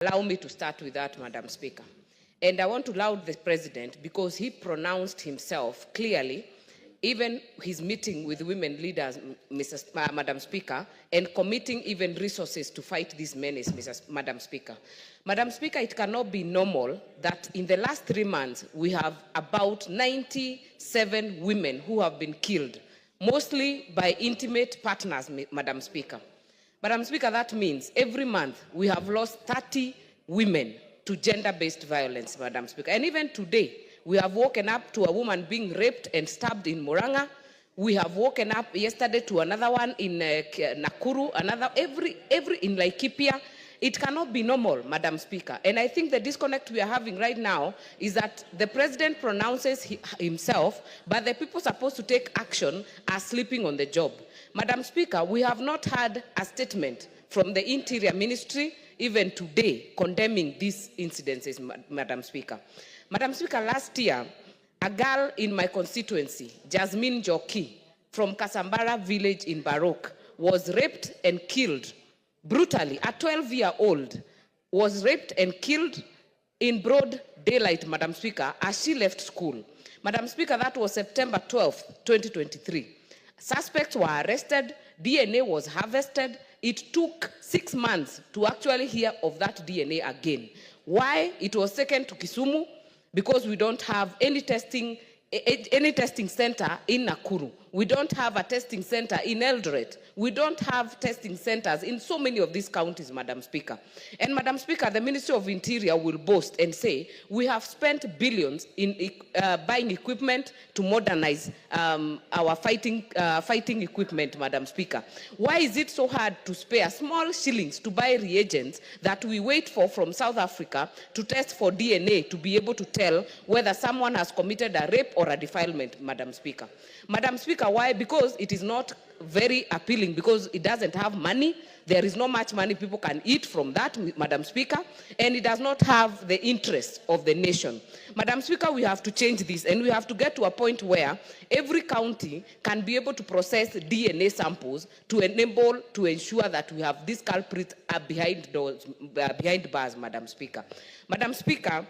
Allow me to start with that, Madam Speaker. And I want to laud the President because he pronounced himself clearly, even his meeting with women leaders, Madam Speaker, and committing even resources to fight this menace, Madam Speaker. Madam Speaker, it cannot be normal that in the last 3 months, we have about 97 women who have been killed, mostly by intimate partners, Madam Speaker. Madam Speaker, that means every month we have lost 30 women to gender-based violence, Madam Speaker. And even today, we have woken up to a woman being raped and stabbed in Murang'a. We have woken up yesterday to another one in Nakuru, every in Laikipia. It cannot be normal, Madam Speaker. And I think the disconnect we are having right now is that the President pronounces himself, but the people supposed to take action are sleeping on the job. Madam Speaker, we have not had a statement from the Interior Ministry, even today, condemning these incidences, Madam Speaker. Madam Speaker, last year, a girl in my constituency, Jasmine Joki, from Kasambara village in Barok, was raped and killed brutally. A 12-year-old was raped and killed in broad daylight, Madam Speaker, as she left school. Madam Speaker, that was September 12, 2023. Suspects were arrested, DNA was harvested. It took 6 months to actually hear of that DNA again. Why? It was taken to Kisumu because we don't have any testing center in Nakuru. We don't have a testing center in Eldoret. We don't have testing centers in so many of these counties, Madam Speaker. And Madam Speaker, the Ministry of Interior will boast and say, we have spent billions in buying equipment to modernize our fighting equipment, Madam Speaker. Why is it so hard to spare small shillings to buy reagents that we wait for from South Africa to test for DNA to be able to tell whether someone has committed a rape or a defilement, Madam Speaker? Madam Speaker, why? Because it is not very appealing, because it doesn't have money. There is not much money people can eat from that, Madam Speaker, and it does not have the interest of the nation. Madam Speaker, we have to change this, and we have to get to a point where every county can be able to process DNA samples to enable, to ensure that we have these culprits behind bars, Madam Speaker. Madam Speaker,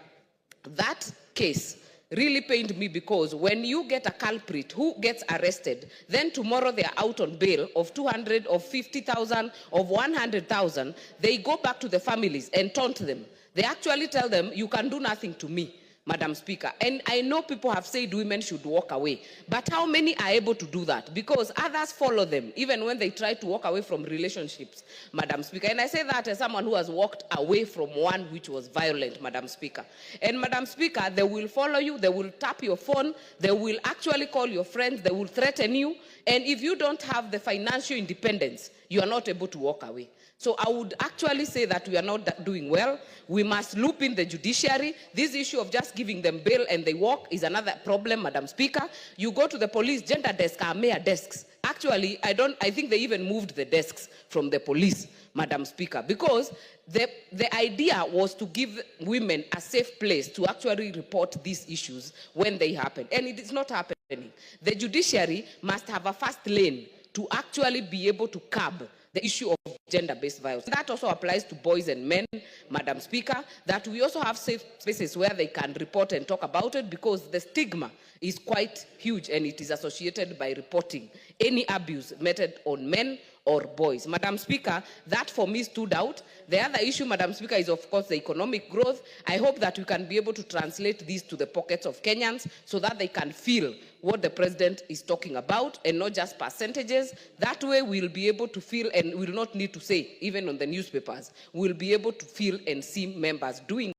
that case really pained me, because when you get a culprit who gets arrested, then tomorrow they are out on bail of 200, of 50,000, of 100,000, they go back to the families and taunt them. They actually tell them, you can do nothing to me, Madam Speaker. And I know people have said women should walk away, but how many are able to do that? Because others follow them, even when they try to walk away from relationships, Madam Speaker. And I say that as someone who has walked away from one which was violent, Madam Speaker. And Madam Speaker, they will follow you, they will tap your phone, they will actually call your friends, they will threaten you. And if you don't have the financial independence, you are not able to walk away. So I would actually say that we are not doing well. We must loop in the judiciary. This issue of just giving them bail and they walk is another problem, Madam Speaker. You go to the police, gender desk are mere desks. Actually, I think they even moved the desks from the police, Madam Speaker, because the idea was to give women a safe place to actually report these issues when they happen. And it is not happening. The judiciary must have a fast lane to actually be able to curb the issue of gender-based violence. That also applies to boys and men, Madam Speaker, that we also have safe spaces where they can report and talk about it, because the stigma is quite huge and it is associated by reporting any abuse meted on men or boys. Madam Speaker, that for me stood out. The other issue, Madam Speaker, is of course the economic growth. I hope that we can be able to translate these to the pockets of Kenyans so that they can feel what the President is talking about and not just percentages. That way we'll be able to feel, and we'll not need to say, even on the newspapers, we'll be able to feel and see members doing